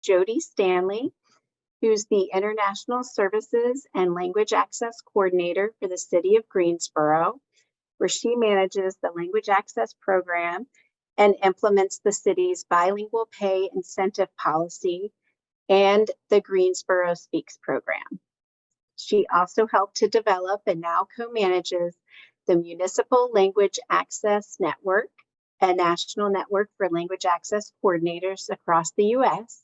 Jodie Stanley, who's the International Services and Language Access Coordinator for the City of Greensboro, where she manages the Language Access Program and implements the city's bilingual pay incentive policy and the Greensboro Speaks program. She also helped to develop and now co-manages the Municipal Language Access Network, a national network for language access coordinators across the U.S.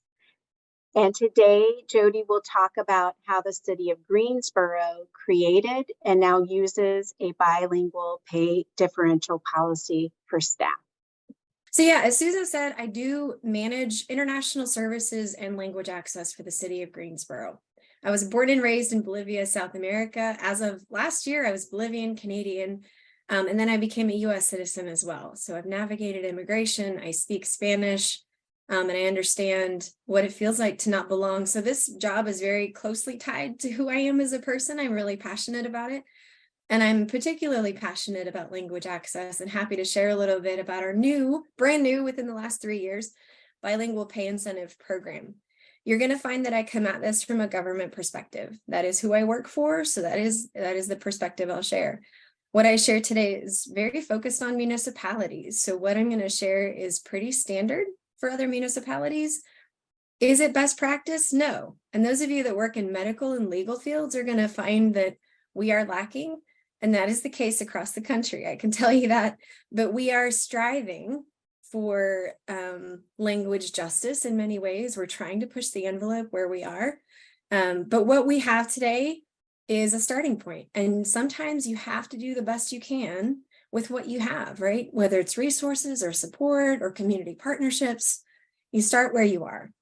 And today, Jodie will talk about how the City of Greensboro created and now uses a bilingual pay differential policy for staff. So yeah, as Susan said, I do manage international services and language access for the City of Greensboro. I was born and raised in Bolivia, South America. As of last year, I was Bolivian, Canadian, and then I became a U.S. citizen as well. So I've navigated immigration, I speak Spanish, and I understand what it feels like to not belong. So this job is very closely tied to who I am as a person. I'm really passionate about it. And I'm particularly passionate about language access and happy to share a little bit about our brand new within the last 3 years, bilingual pay incentive program. You're going to find that I come at this from a government perspective. That is who I work for. So that is the perspective I'll share. What I share today is very focused on municipalities. So what I'm going to share is pretty standard for other municipalities. Is it best practice? No. And those of you that work in medical and legal fields are going to find that we are lacking. And that is the case across the country. I can tell you that, but we are striving for language justice in many ways. We're trying to push the envelope where we are. But what we have today is a starting point. And sometimes you have to do the best you can with what you have, right? Whether it's resources or support or community partnerships, you start where you are.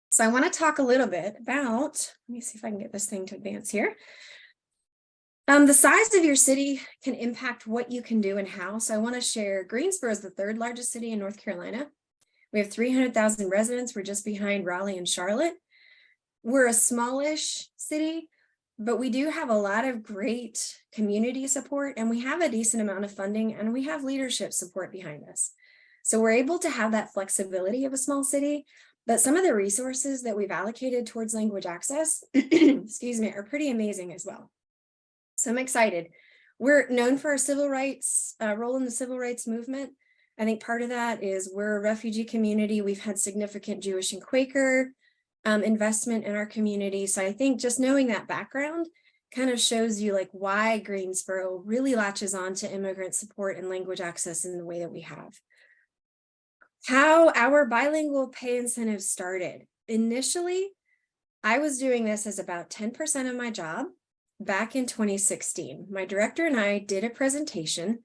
So I want to talk a little bit about, let me see if I can get this thing to advance here. The size of your city can impact what you can do and how. So I want to share Greensboro is the third largest city in North Carolina. We have 300,000 residents. We're just behind Raleigh and Charlotte. We're a smallish city, but we do have a lot of great community support, and we have a decent amount of funding, and we have leadership support behind us. So we're able to have that flexibility of a small city, but some of the resources that we've allocated towards language access, excuse me, are pretty amazing as well. So I'm excited. We're known for our civil rights, role in the civil rights movement. I think part of that is we're a refugee community. We've had significant Jewish and Quaker investment in our community. So I think just knowing that background kind of shows you like why Greensboro really latches on to immigrant support and language access in the way that we have. How our bilingual pay incentive started. Initially, I was doing this as about 10% of my job. Back in 2016, my director and I did a presentation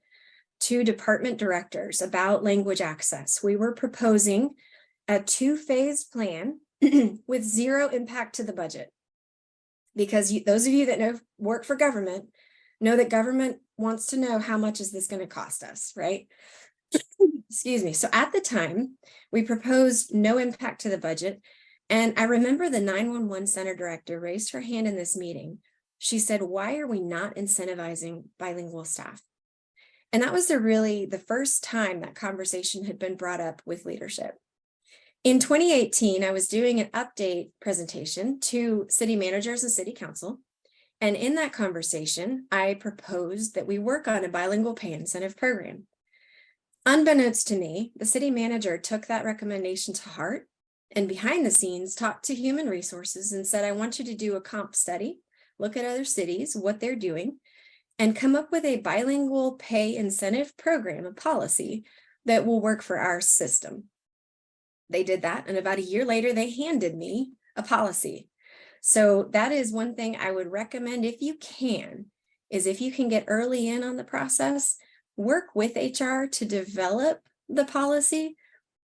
to department directors about language access. We were proposing a 2-phase plan with zero impact to the budget. Because those of you that work for government know that government wants to know how much is this going to cost us, right? Excuse me. So at the time, we proposed no impact to the budget. And I remember the 911 center director raised her hand in this meeting. She said, why are we not incentivizing bilingual staff? And that was the first time that conversation had been brought up with leadership. In 2018, I was doing an update presentation to city managers and city council. And in that conversation, I proposed that we work on a bilingual pay incentive program. Unbeknownst to me, the city manager took that recommendation to heart and behind the scenes talked to human resources and said, I want you to do a comp study, look at other cities, what they're doing, and come up with a bilingual pay incentive program, a policy that will work for our system. They did that, and about a year later, they handed me a policy. So that is one thing I would recommend if you can, is if you can get early in on the process, work with HR to develop the policy.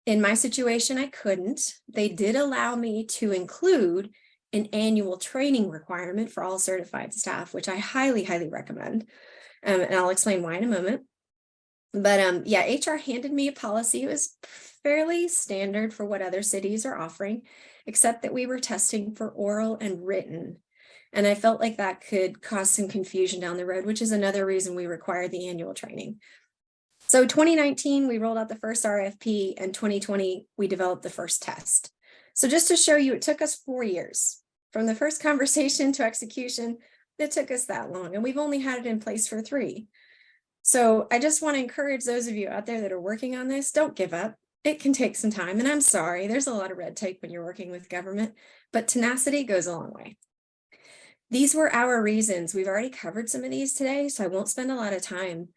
In my situation, I couldn't. They did allow me to include an annual training requirement for all certified staff, which I highly, highly recommend. And I'll explain why in a moment. But yeah, HR handed me a policy. It was fairly standard for what other cities are offering, except that we were testing for oral and written. And I felt like that could cause some confusion down the road, which is another reason we require the annual training. So 2019, we rolled out the first RFP, and 2020, we developed the first test. So just to show you, it took us 4 years from the first conversation to execution. It took us that long, and we've only had it in place for 3. So I just want to encourage those of you out there that are working on this, don't give up. It can take some time, and I'm sorry, there's a lot of red tape when you're working with government, but tenacity goes a long way. These were our reasons. We've already covered some of these today, so I won't spend a lot of time,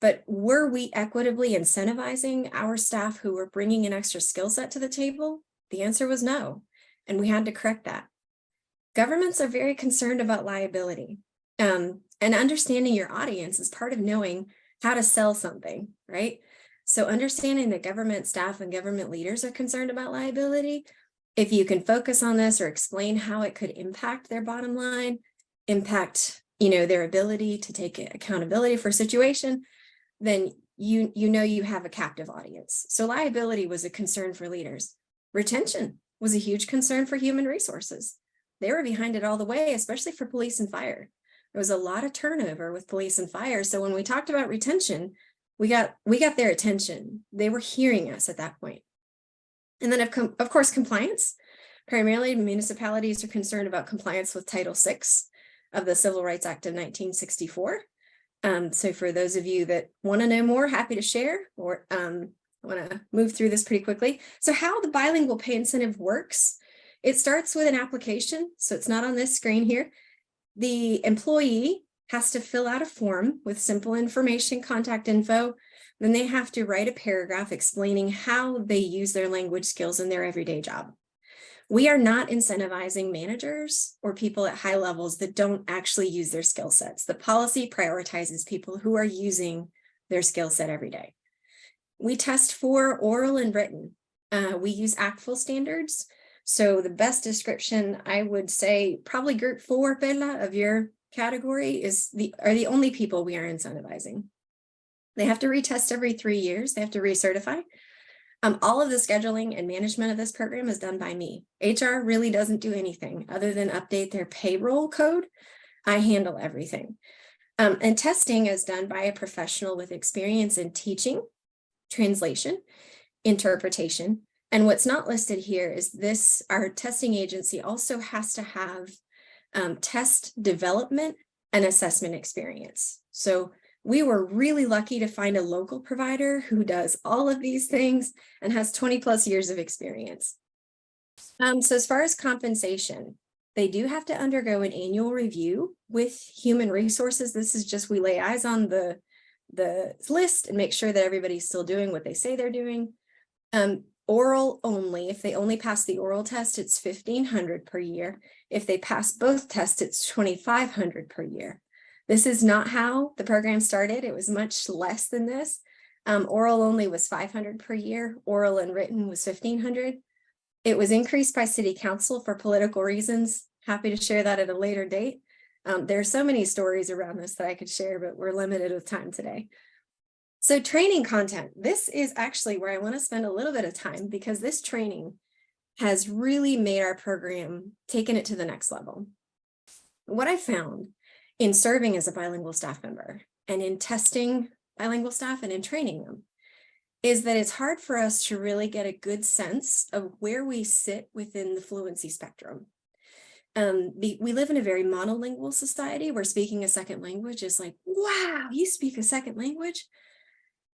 but were we equitably incentivizing our staff who were bringing an extra skill set to the table? The answer was no, and we had to correct that. Governments are very concerned about liability, and understanding your audience is part of knowing how to sell something, right? So understanding that government staff and government leaders are concerned about liability, if you can focus on this or explain how it could impact their bottom line, impact, their ability to take accountability for a situation, then you know you have a captive audience. So liability was a concern for leaders. Retention was a huge concern for human resources. They were behind it all the way, especially for police and fire. There was a lot of turnover with police and fire. So when we talked about retention, we got their attention. They were hearing us at that point. And then of course, compliance. Primarily municipalities are concerned about compliance with Title VI of the Civil Rights Act of 1964. So for those of you that want to know more, happy to share, or I want to move through this pretty quickly. So how the bilingual pay incentive works, it starts with an application. So it's not on this screen here. The employee has to fill out a form with simple information, contact info. Then they have to write a paragraph explaining how they use their language skills in their everyday job. We are not incentivizing managers or people at high levels that don't actually use their skill sets. The policy prioritizes people who are using their skill set every day. We test for oral and written. We use ACTFL standards. So the best description, I would say, probably group 4, Bella, of your category are the only people we are incentivizing. They have to retest every 3 years. They have to recertify. All of the scheduling and management of this program is done by me. HR really doesn't do anything other than update their payroll code. I handle everything. And testing is done by a professional with experience in teaching, translation, interpretation. And what's not listed here is our testing agency also has to have test development and assessment experience. So we were really lucky to find a local provider who does all of these things and has 20+ years of experience. So as far as compensation, they do have to undergo an annual review with human resources. This is just, we lay eyes on the list and make sure that everybody's still doing what they say they're doing. Oral only, if they only pass the oral test, it's $1,500 per year. If they pass both tests, it's $2,500 per year. This is not how the program started. It was much less than this. Oral only was $500 per year. Oral and written was $1,500. It was increased by City Council for political reasons. Happy to share that at a later date. There are so many stories around this that I could share, but we're limited with time today. So training content, this is actually where I want to spend a little bit of time, because this training has really made our program, taken it to the next level. What I found in serving as a bilingual staff member and in testing bilingual staff and in training them is that it's hard for us to really get a good sense of where we sit within the fluency spectrum. We live in a very monolingual society where speaking a second language is like, wow, you speak a second language?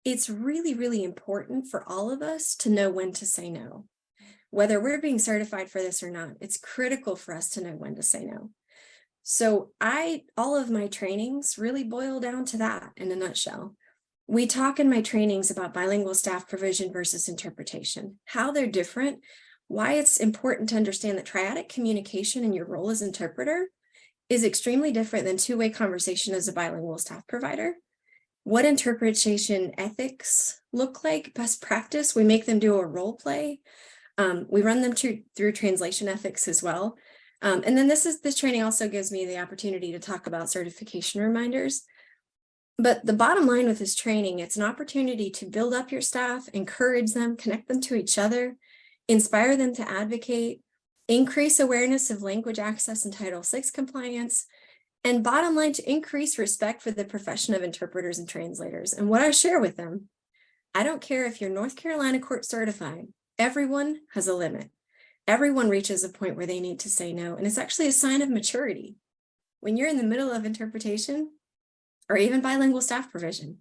It's really, really important for all of us to know when to say no. Whether we're being certified for this or not, it's critical for us to know when to say no. So all of my trainings really boil down to that in a nutshell. We talk in my trainings about bilingual staff provision versus interpretation, how they're different, why it's important to understand that triadic communication in your role as interpreter is extremely different than two-way conversation as a bilingual staff provider. What interpretation ethics look like, best practice, we make them do a role play. We run them through translation ethics as well. And then this training also gives me the opportunity to talk about certification reminders. But the bottom line with this training, it's an opportunity to build up your staff, encourage them, connect them to each other, inspire them to advocate, increase awareness of language access and Title VI compliance, and bottom line, to increase respect for the profession of interpreters and translators. And what I share with them, I don't care if you're North Carolina court certified, everyone has a limit. Everyone reaches a point where they need to say no, and it's actually a sign of maturity. When you're in the middle of interpretation, or even bilingual staff provision,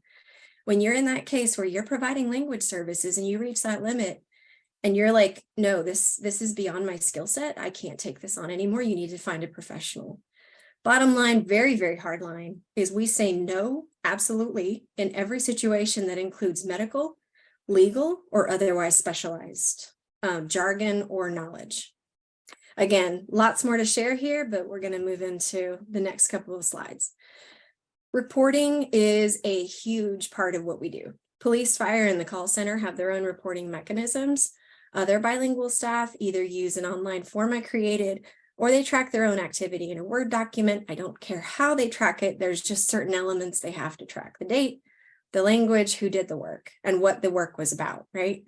when you're in that case where you're providing language services and you reach that limit and you're like, no, this is beyond my skill set, I can't take this on anymore, you need to find a professional. Bottom line, very, very hard line, is we say no, absolutely, in every situation that includes medical, legal, or otherwise specialized jargon or knowledge. Again, lots more to share here, but we're going to move into the next couple of slides. Reporting is a huge part of what we do. Police, fire, and the call center have their own reporting mechanisms. Other bilingual staff either use an online form I created, or they track their own activity in a Word document. I don't care how they track it. There's just certain elements they have to track: the date, the language, who did the work, and what the work was about, right?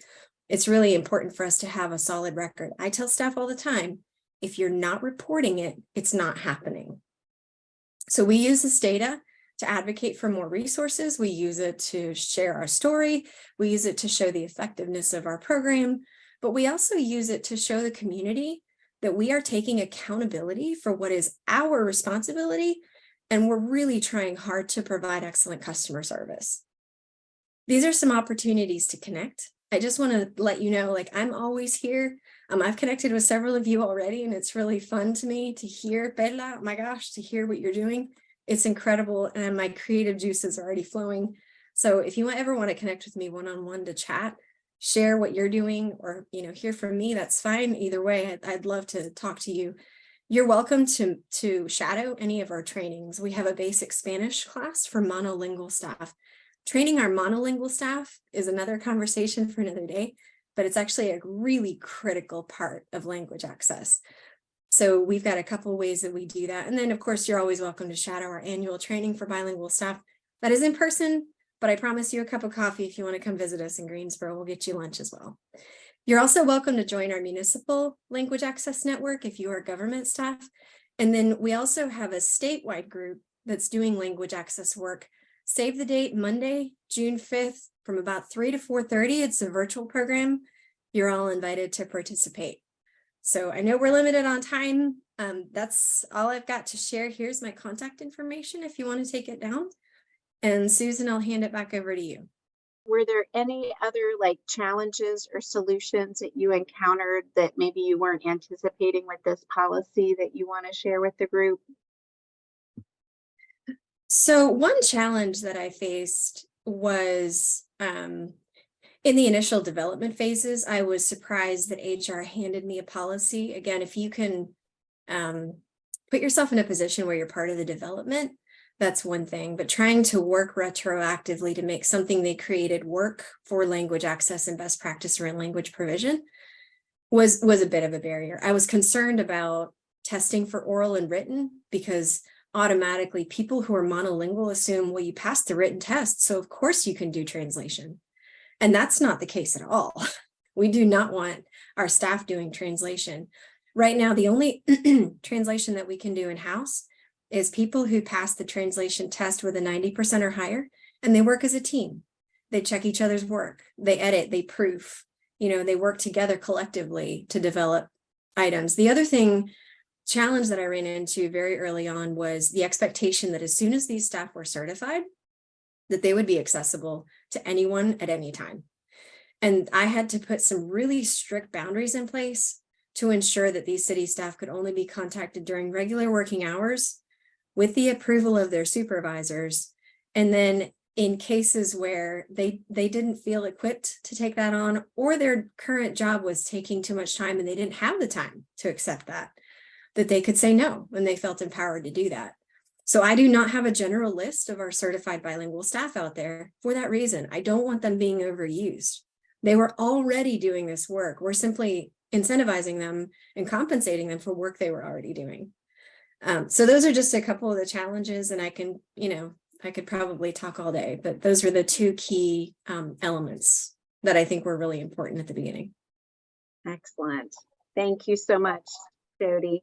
It's really important for us to have a solid record. I tell staff all the time, if you're not reporting it, it's not happening. So we use this data to advocate for more resources. We use it to share our story. We use it to show the effectiveness of our program, but we also use it to show the community that we are taking accountability for what is our responsibility, and we're really trying hard to provide excellent customer service. These are some opportunities to connect. I just want to let you know, like, I'm always here. I've connected with several of you already, and it's really fun to me to hear, Bella, oh my gosh, to hear what you're doing. It's incredible, and my creative juices are already flowing. So if you ever want to connect with me one-on-one to chat, share what you're doing, or hear from me, that's fine. Either way, I'd love to talk to you. You're welcome to shadow any of our trainings. We have a basic Spanish class for monolingual staff. Training our monolingual staff is another conversation for another day, but it's actually a really critical part of language access. So we've got a couple ways that we do that. And then, of course, you're always welcome to shadow our annual training for bilingual staff. That is in person, but I promise you a cup of coffee if you want to come visit us in Greensboro. We'll get you lunch as well. You're also welcome to join our municipal language access network if you are government staff. And then we also have a statewide group that's doing language access work. Save the date, Monday, June 5th, from about 3 to 4:30. It's a virtual program. You're all invited to participate. So I know we're limited on time. That's all I've got to share. Here's my contact information if you want to take it down. And Susan, I'll hand it back over to you. Were there any other challenges or solutions that you encountered that maybe you weren't anticipating with this policy that you want to share with the group? So one challenge that I faced was in the initial development phases. I was surprised that HR handed me a policy. Again, if you can put yourself in a position where you're part of the development, that's one thing, but trying to work retroactively to make something they created work for language access and best practice around language provision was a bit of a barrier. I was concerned about testing for oral and written, because automatically people who are monolingual assume, well, you passed the written test, so of course you can do translation. And that's not the case at all. We do not want our staff doing translation. Right now, the only translation that we can do in-house is people who pass the translation test with a 90% or higher, and they work as a team. They check each other's work, they edit, they proof, they work together collectively to develop items. The other challenge that I ran into very early on was the expectation that as soon as these staff were certified, that they would be accessible to anyone at any time. And I had to put some really strict boundaries in place to ensure that these city staff could only be contacted during regular working hours with the approval of their supervisors. And then in cases where they didn't feel equipped to take that on, or their current job was taking too much time and they didn't have the time to accept that they could say no when they felt empowered to do that. So I do not have a general list of our certified bilingual staff out there for that reason. I don't want them being overused. They were already doing this work. We're simply incentivizing them and compensating them for work they were already doing. So those are just a couple of the challenges, and I could probably talk all day, but those were the two key elements that I think were really important at the beginning. Excellent. Thank you so much, Jodie.